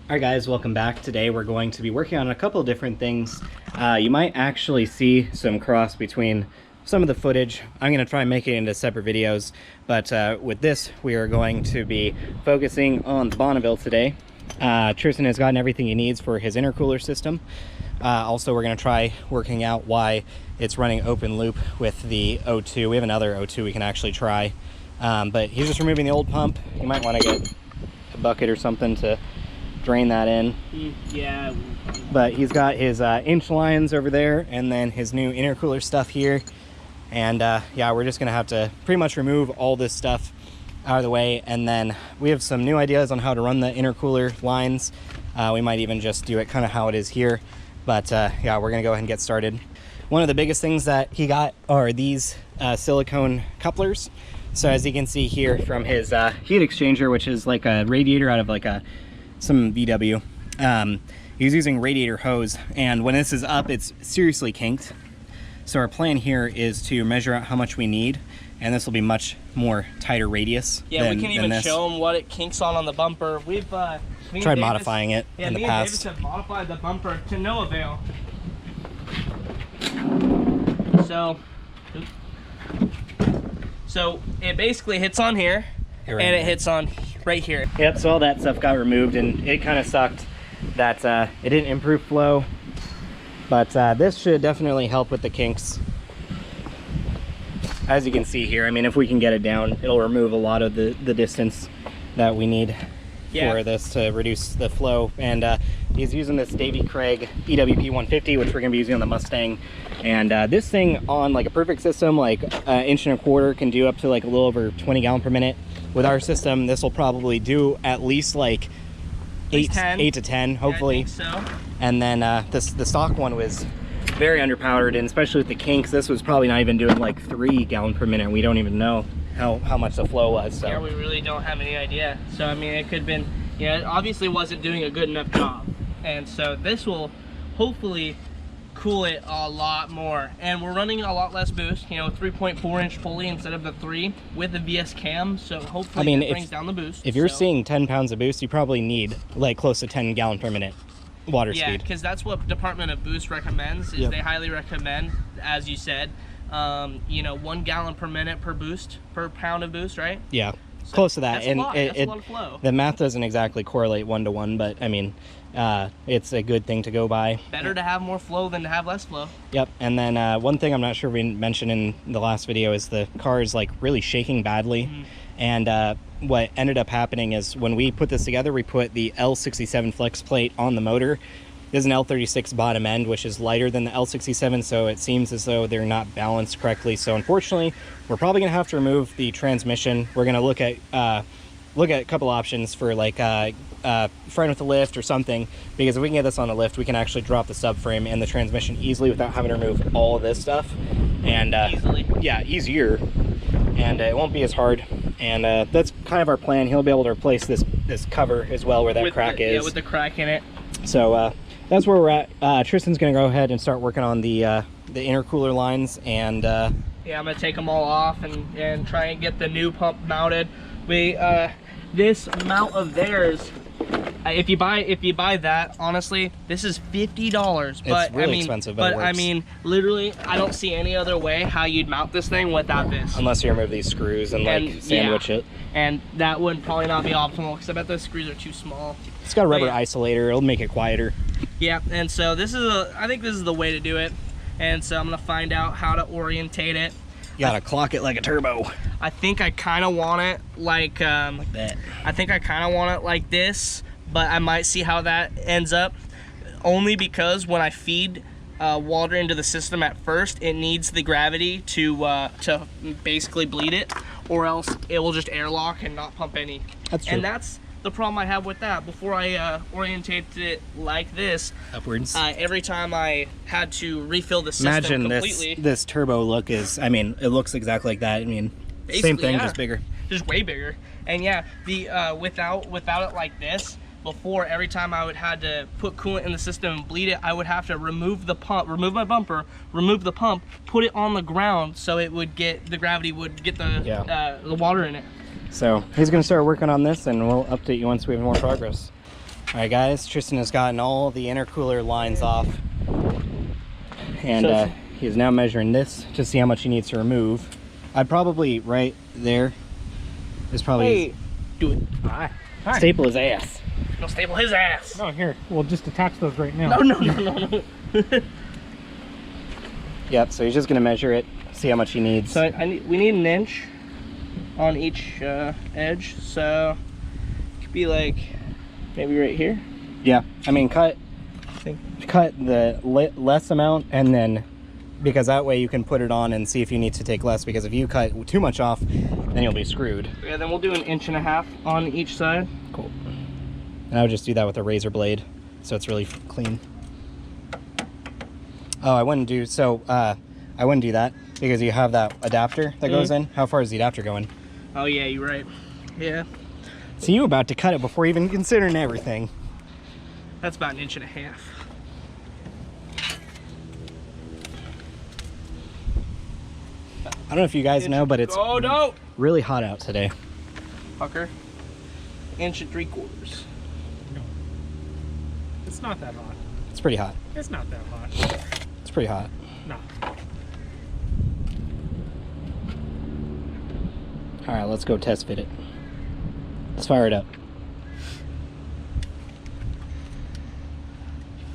Alright guys, welcome back. Today we're going to be working on a couple of different things. You might actually see some cross between some of the footage. I'm going to try and make it into separate videos, but with this we are going to be focusing on the Bonneville today. Tristan has gotten everything he needs for his intercooler system. Also, we're going to try working out why it's running open loop with the O2. We have another O2 we can actually try, but he's just removing the old pump. You might want to get a bucket or something to drain that in. Yeah. But he's got his inch lines over there and then his new intercooler stuff here. And yeah, we're just gonna have to pretty much remove all this stuff out of the way, and then we have some new ideas on how to run the intercooler lines. We might even just do it kind of how it is here, but yeah, we're gonna go ahead and get started. One of the biggest things that he got are these silicone couplers. So as you can see here from his heat exchanger, which is like a radiator out of like some VW, he's using radiator hose, and when this is up it's seriously kinked. So our plan here is to measure out how much we need, and this will be much more tighter radius. Yeah, we can even show them what it kinks on the bumper. We've tried modifying it in the past. Davis have modified the bumper to no avail. So it basically hits on here, and it hits on right here. Yep, so all that stuff got removed, and it kind of sucked that it didn't improve flow, but this should definitely help with the kinks. As you can see here, I mean, if we can get it down, it'll remove a lot of the distance that we need for this to reduce the flow. And he's using this Davies Craig EWP 150, which we're going to be using on the Mustang. And this thing on like a perfect system, like 1.25 inches, can do up to like a little over 20 gallons per minute. With our system, this will probably do at least like 8 to 10, hopefully. Yeah, I think so. And then the stock one was very underpowered, and especially with the kinks, this was probably not even doing like 3 gallons per minute. We don't even know how much the flow was. So. Yeah, we really don't have any idea. So I mean, it could have been, yeah, it obviously wasn't doing a good enough job. And so this will hopefully cool it a lot more. And we're running a lot less boost, 3.4 inch pulley instead of the 3 with the VS cam. So hopefully it brings down the boost. If you're seeing 10 pounds of boost, you probably need like close to 10 gallons per minute water speed. Yeah, because that's what Department of Boost recommends. Is they highly recommend, as you said, 1 gallon per minute per pound of boost, right? Yeah, so close to that. That's a lot. That's a lot of flow. The math doesn't exactly correlate 1 to 1, but I mean, it's a good thing to go by. Better to have more flow than to have less flow. Yep. And then one thing I'm not sure we mentioned in the last video is the car is like really shaking badly. And what ended up happening is when we put this together, we put the L67 flex plate on the motor. There's an L36 bottom end, which is lighter than the L67, so it seems as though they're not balanced correctly. So unfortunately, we're probably gonna have to remove the transmission. We're gonna look at a couple options for like front with a lift or something, because if we can get this on a lift, we can actually drop the subframe and the transmission easily without having to remove all of this stuff. And yeah, easier, and it won't be as hard. And that's kind of our plan. He'll be able to replace this cover as well where that crack is. Yeah, with the crack in it. So that's where we're at. Tristan's gonna go ahead and start working on the intercooler lines, and yeah, I'm gonna take them all off and try and get the new pump mounted. This mount of theirs, if you buy that, honestly, this is $50. But it's really expensive, but it works. I mean, literally, I don't see any other way how you'd mount this thing without this. Unless you remove these screws and like sandwich it. And that would probably not be optimal, because I bet those screws are too small. It's got a rubber isolator. It'll make it quieter. Yeah, and so I think this is the way to do it. And so I'm gonna find out how to orientate it. You gotta clock it like a turbo. I think I kind of want it like that. I think I kind of want it like this, but I might see how that ends up. Only because when I feed water into the system at first, it needs the gravity to basically bleed it, or else it will just airlock and not pump any. That's true. And that's the problem I have with that. Before I orientated it like this, upwards, every time I had to refill the system completely. this turbo look is, I mean, it looks exactly like that. I mean, basically, same thing, just bigger. Just way bigger. And yeah, the without it like this, before, every time I would had to put coolant in the system and bleed it, I would have to remove the pump, remove my bumper, remove the pump, put it on the ground so it would get, the gravity would get the water in it. So he's going to start working on this, and we'll update you once we have more progress. All right, guys, Tristan has gotten all the intercooler lines off, and he is now measuring this to see how much he needs to remove. I'd probably right there is probably. Hey, do it. Hi. Staple his ass. No, staple his ass. No, here. We'll just attach those right now. No. Yep. So he's just gonna measure it, see how much he needs. So we need an inch on each edge. So it could be like maybe right here. Yeah. I mean, cut the less amount, and then because that way you can put it on and see if you need to take less. Because if you cut too much off, then you'll be screwed. Yeah. Then we'll do 1.5 inches on each side. Cool. And I would just do that with a razor blade, so it's really clean. Oh, I wouldn't do that because you have that adapter that goes in. How far is the adapter going? Oh yeah, you're right. Yeah. So you about to cut it before even considering everything. That's about 1.5 inches. I don't know if you guys know, but it's really hot out today. Fucker. 1.75 inches. No. It's not that hot. It's pretty hot. It's not that hot. It's pretty hot. No. All right, let's go test fit it. Let's fire it up.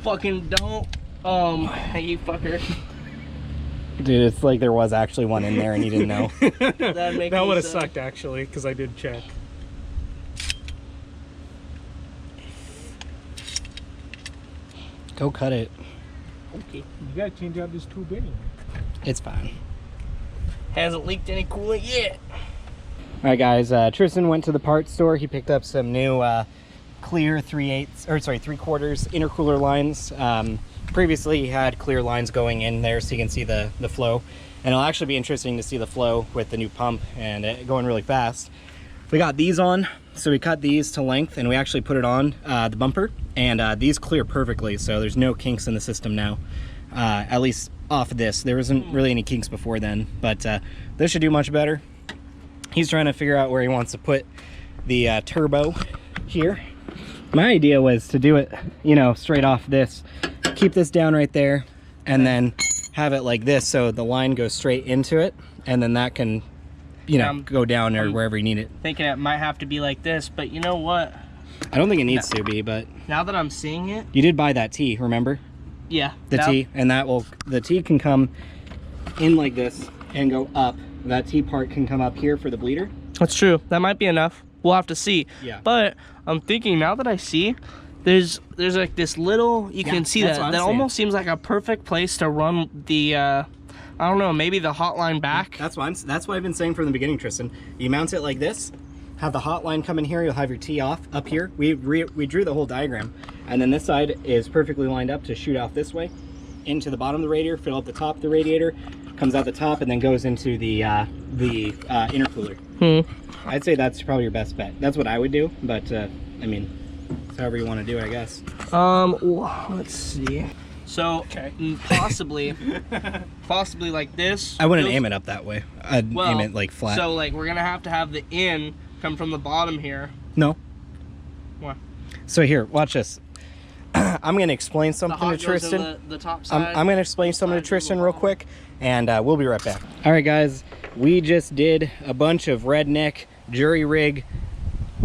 Fucking don't. Hey, you fucker. Dude, it's like there was actually one in there and you didn't know. That would have sucked actually, because I did check. Go cut it. Okay. You gotta change out this tube anyway. It's fine. Hasn't leaked any coolant yet. All right, guys. Tristan went to the parts store. He picked up some new clear 3/4 intercooler lines. Previously, he had clear lines going in there, so you can see the flow. And it'll actually be interesting to see the flow with the new pump and it going really fast. We got these on, so we cut these to length and we actually put it on the bumper, and these clear perfectly, so there's no kinks in the system now. At least off of this. There wasn't really any kinks before then, but this should do much better. He's trying to figure out where he wants to put the turbo here. My idea was to do it, you know, straight off this. Keep this down right there, and then have it like this so the line goes straight into it, and then that can, you know, go down or wherever you need it. Thinking it might have to be like this, but you know what? I don't think it needs to be, but now that I'm seeing it, you did buy that T, remember? Yeah. The T, and the T can come in like this and go up. That T part can come up here for the bleeder. That's true. That might be enough. We'll have to see. Yeah. But I'm thinking now that I see, there's like this little, you can see that almost seems like a perfect place to run the I don't know, maybe the hotline back. That's what I've been saying from the beginning, Tristan. You mount it like this, have the hotline come in here, you'll have your T off up here. We drew the whole diagram, and then this side is perfectly lined up to shoot off this way into the bottom of the radiator, fill up the top of the radiator, comes out the top, and then goes into the intercooler. I'd say that's probably your best bet. That's what I would do, but I mean, it's however you want to do it, I guess. Let's see. So possibly like this. I wouldn't aim it up that way. I'd aim it like flat. So like we're gonna have the in come from the bottom here. No. What? So here, watch this. I'm gonna explain something to Tristan. The top side. I'm gonna explain something to Tristan real quick, and we'll be right back. All right, guys, we just did a bunch of redneck jury rig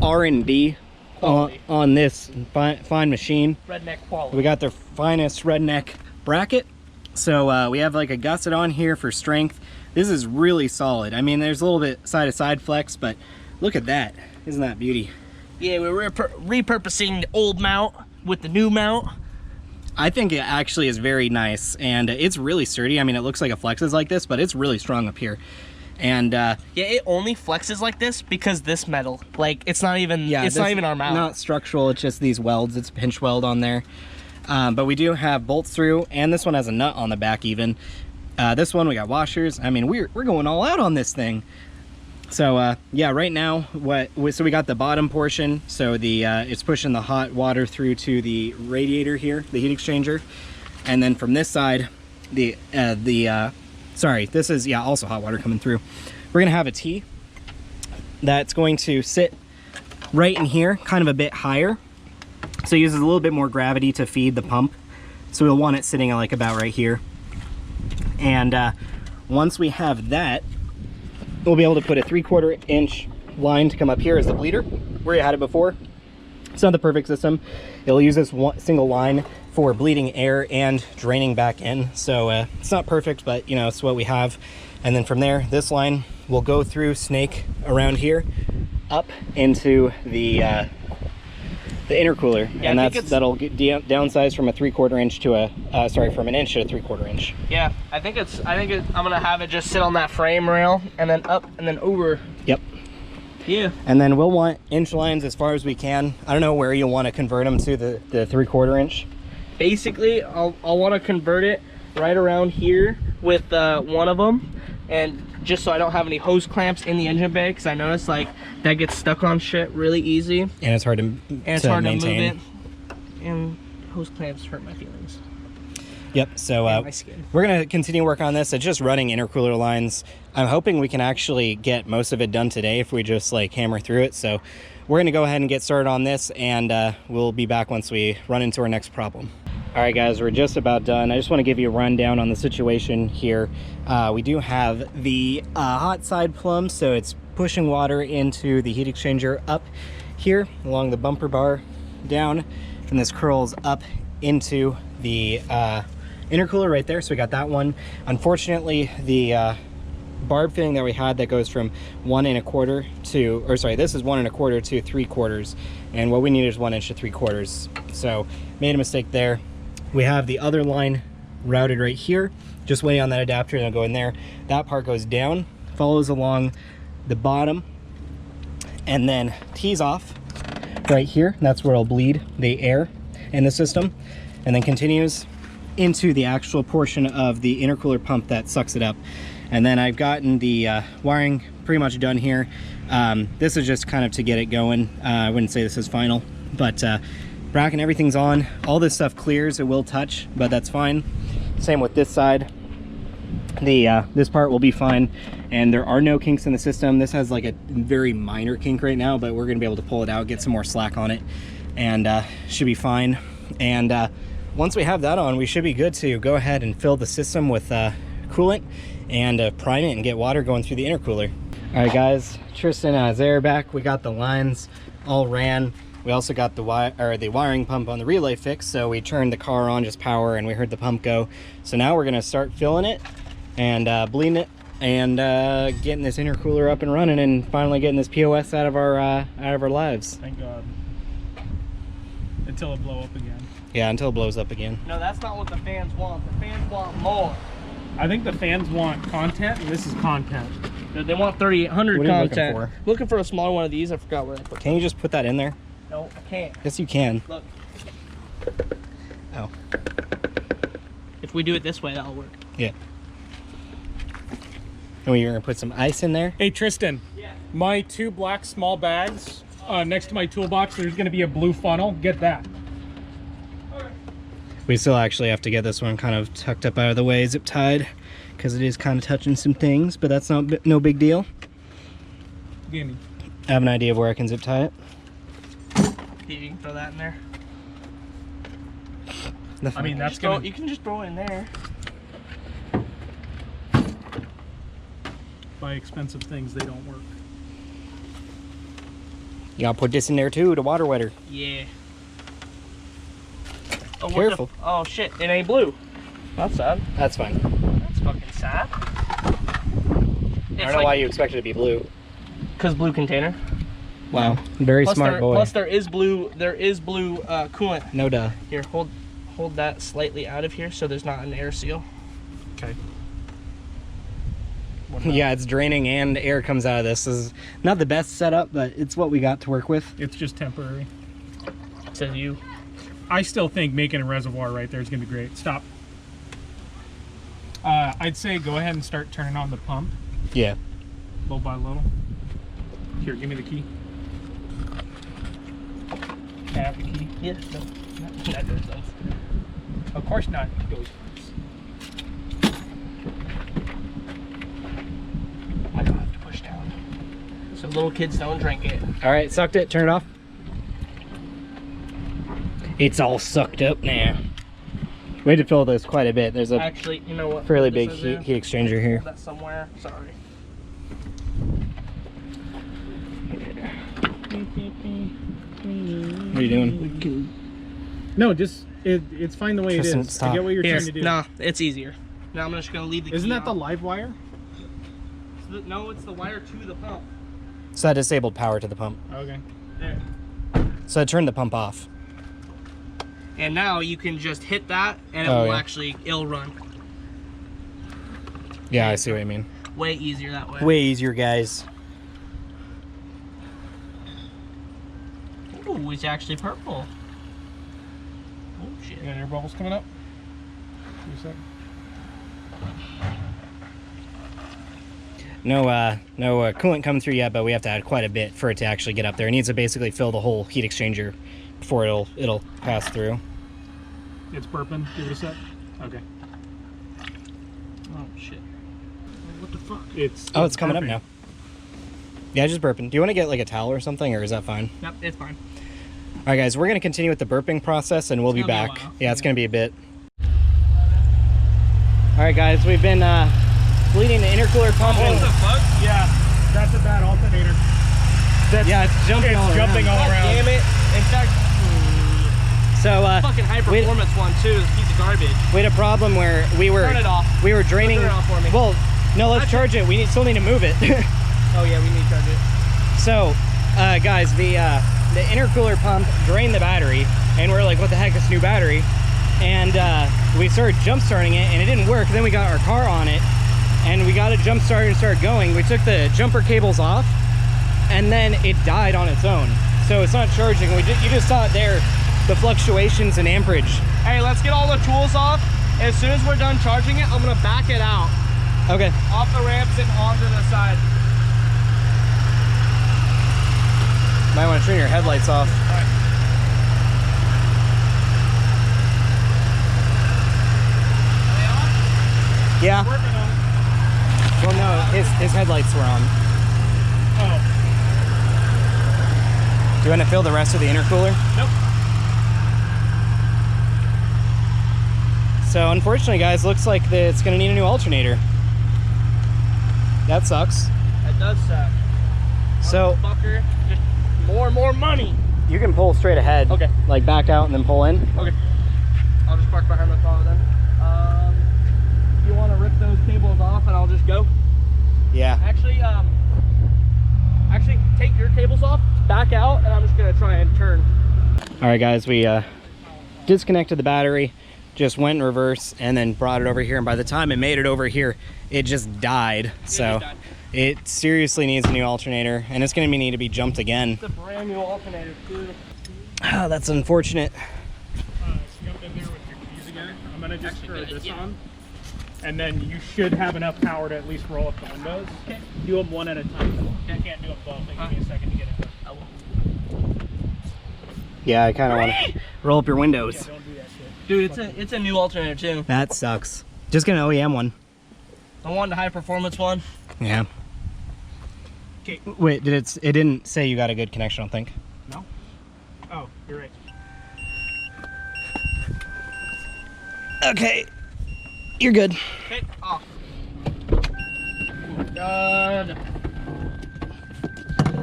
R&D on this fine machine. Redneck quality. We got the finest redneck bracket. So we have like a gusset on here for strength. This is really solid. I mean, there's a little bit side-to-side flex, but look at that. Isn't that beauty? Yeah, we're repurposing the old mount with the new mount. I think it actually is very nice, and it's really sturdy. I mean, it looks like it flexes like this, but it's really strong up here. And yeah, it only flexes like this because this metal, like, it's not even not even our mount. Not structural, it's just these welds. It's a pinch weld on there. But we do have bolts through, and this one has a nut on the back even. This one we got washers. I mean, we're going all out on this thing. So yeah, right now so we got the bottom portion, so the it's pushing the hot water through to the radiator here, the heat exchanger, and then from this side sorry, this is also hot water coming through. We're gonna have a T that's going to sit right in here, kind of a bit higher, So it uses a little bit more gravity to feed the pump. So we'll want it sitting like about right here. And once we have that, we'll be able to put a 3/4 inch line to come up here as the bleeder, where you had it before. It's not the perfect system. It'll use this one single line for bleeding air and draining back in. So it's not perfect, but you know, it's what we have. And then from there, this line will go through, snake around here, up into the intercooler, Yeah, and that'll get downsized from a 3/4 inch to a from an inch to a 3/4 inch. Yeah, I'm gonna have it just sit on that frame rail and then up and then over. Yep. Yeah. And then we'll want inch lines as far as we can. I don't know where you'll want to convert them to the 3/4 inch. Basically, I'll want to convert it right around here with one of them, and just so I don't have any hose clamps in the engine bay, because I noticed like that gets stuck on shit really easy. And it's hard to maintain. To move it. And hose clamps hurt my feelings. Yep, so My skin. we're gonna continue work on this. It's just running intercooler lines. I'm hoping we can actually get most of it done today if we just like hammer through it. So we're gonna go ahead and get started on this, and we'll be back once we run into our next problem. All right guys, we're just about done. I just want to give you a rundown on the situation here. We do have the hot side plumb, so it's pushing water into the heat exchanger up here along the bumper bar down, and this curls up into the intercooler right there. So we got that one. Unfortunately, the barb fitting that we had that goes from 1 1/4 to, or sorry, this is 1 1/4 to 3/4, and what we need is 1 inch to 3/4. So made a mistake there. We have the other line routed right here, just waiting on that adapter, and it'll go in there. That part goes down, follows along the bottom, and then tees off right here. That's where it'll bleed the air in the system, and then continues into the actual portion of the intercooler pump that sucks it up. And then I've gotten the wiring pretty much done here. This is just kind of to get it going. I wouldn't say this is final, but bracket, everything's on. All this stuff clears. It will touch, but that's fine. Same with this side. This part will be fine, and there are no kinks in the system. This has like a very minor kink right now, but we're gonna be able to pull it out, get some more slack on it, and should be fine. And once we have that on, we should be good to go ahead and fill the system with coolant and prime it and get water going through the intercooler. All right guys, Tristan and Isaiah are back. We got the lines all ran. We also got the wiring pump on the relay fixed, so we turned the car on, just power, and we heard the pump go. So now we're gonna start filling it and bleeding it and getting this intercooler up and running, and finally getting this POS out of our lives. Thank God. Until it blow up again. Yeah, until it blows up again. No, that's not what the fans want. The fans want more. I think the fans want content, and this is content. They want 3800 What are you looking content. for? Looking for a smaller one of these. I forgot where I put. Can you just put that in there? No, I can't. Yes, you can. Look, Oh, if we do it this way, that'll work. yeah. Oh, you're gonna put some ice in there? Hey Tristan, Yeah. my 2 black small bags, next to my toolbox, there's gonna be a blue funnel. Get that. We still actually have to get this one kind of tucked up out of the way, zip tied, because it is kind of touching some things, but that's no big deal. Gimme. I have an idea of where I can zip tie it. You can throw that in there. I mean, that's You can just throw it in there. buy expensive things, they don't work. You gotta put this in there too, the water wetter. Yeah. Oh, Careful. Oh shit! It ain't blue. That's sad. That's fine. That's fucking sad. I don't know why you expect it to be blue. Cause blue container. Wow, very smart boy. Plus there is blue. There is blue coolant. No duh. Here, hold that slightly out of here so there's not an air seal. Okay. Yeah, it's draining and air comes out of this. This is not the best setup, but it's what we got to work with. It's just temporary. Says you. I still think making a reservoir right there is going to be great. Stop. I'd say go ahead and start turning on the pump Yeah. little by little. Here, give me the key. Can I have the key? Yeah. No, that goes off. Of course not. It goes first. I don't have to push down. So little kids don't drink it. All right, sucked it. Turn it off. It's all sucked up now. We had to fill this quite a bit. There's a Actually, you know what? fairly big heat exchanger here. That's somewhere. Sorry. What are you doing? No, just it's fine the way Tristan, it is. stop. I get what you're Here, trying to do. no, it's easier. Now I'm just gonna leave the Isn't key that the on. live wire? No, it's the wire to the pump. So that disabled power to the pump. Okay. There. So I turned the pump off. And now you can just hit that, and it Oh, will yeah. actually, it'll run. Yeah, I see what you mean. Way easier that way. Way easier, guys. Ooh, it's actually purple. Oh shit. You got air bubbles coming up? You said? No coolant coming through yet, but we have to add quite a bit for it to actually get up there. It needs to basically fill the whole heat exchanger before it'll pass through. It's burping. Give it a sec. Okay. Oh shit. What the fuck? It's Coming up burping. now. Yeah, just burping. Do you want to get like a towel or something, or is that fine? Nope, it's fine. All right, guys, we're going to continue with the burping process, and we'll be It's gonna be a back. while. Yeah, it's going to be a bit. All right, guys, we've been bleeding the intercooler pump. What the fuck? Yeah, that's a bad alternator. Yeah, it's jumping all jumping around. all God around. damn it. In fact, So fucking high we performance one too is a piece of garbage. had a problem where we were Turn it off. draining. Turn it off for me. Well, no, let's charge it. We still need to move it. Oh yeah, we need to charge it. So, guys, the intercooler pump drained the battery, and we're like, what the heck, this new battery? And we started jump starting it, and it didn't work. Then we got our car on it, and we got it jump started and started going. We took the jumper cables off, and then it died on its own. So it's not charging. You just saw it there, the fluctuations in amperage. Hey, let's get all the tools off. As soon as we're done charging it, I'm gonna back it out. Okay. Off the ramps and onto the side. Might want to turn your headlights off. Yeah. Working on it. Well, no, his headlights were on. Oh, Do you want to fill the rest of the intercooler? nope. So unfortunately, guys, looks like it's going to need a new alternator. That sucks. That does suck. So Motherfucker, just more and more money. you can pull straight ahead. Okay. Like back out and then pull in. Okay. I'll just park behind the car then. You want to rip those cables off and I'll just go? Yeah. Actually, take your cables off, back out, and I'm just gonna try and turn. All right, guys, we disconnected the battery, just went in reverse, and then brought it over here. And by the time it made it over here, it just died. So it seriously needs a new alternator, and it's going to need to be jumped again. It's a brand new alternator, too. Oh, that's unfortunate. Jump in there with your keys again. I'm gonna just turn this on, and then you should have enough power to at least roll up the windows. Okay. Do them one at a time. You can't do them both. Give me a second to get it. Yeah, I kind of want to roll up your windows. Yeah, don't do that shit. Dude, it's a new alternator, too. That sucks. Just get an OEM one. I want the high performance one. Yeah. Okay. Wait, it didn't say you got a good connection, I don't think. No? Oh, you're right. Okay. You're good. Okay, off. God.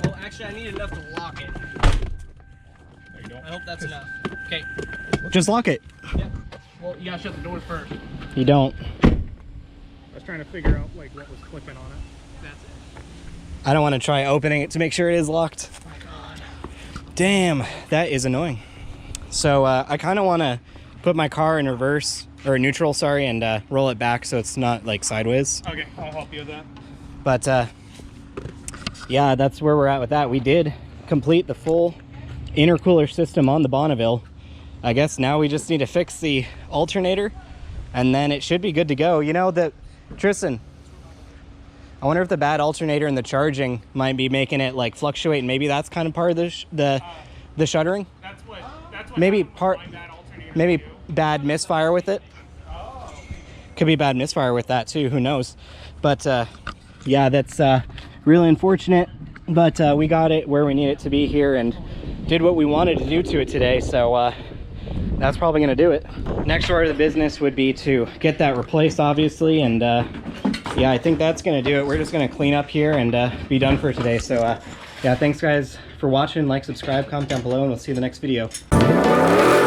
Well, actually, I need enough to lock it. There you go. I hope that's enough. Okay. Just lock it. Yeah. Well, you gotta shut the doors first. You don't. I was trying to figure out like what was clicking on it. That's it. I don't want to try opening it to make sure it is locked. Oh my God. Damn, that is annoying. So I kind of want to put my car in reverse, or neutral, sorry, and roll it back so it's not like sideways. Okay, I'll help you with that. But yeah, that's where we're at with that. We did complete the full intercooler system on the Bonneville. I guess now we just need to fix the alternator, and then it should be good to go. You know that, Tristan, I wonder if the bad alternator and the charging might be making it like fluctuate, and maybe that's kind of part of the shuttering. That's what Maybe happened with part, my bad alternator maybe too. bad misfire with it. Could be bad misfire with that too, who knows. But yeah, that's really unfortunate, but we got it where we need it to be here and did what we wanted to do to it today. So that's probably gonna do it. Next order of the business would be to get that replaced, obviously, and yeah, I think that's gonna do it. We're just gonna clean up here and be done for today. So yeah, thanks guys for watching. Like, subscribe, comment down below, and we'll see you in the next video.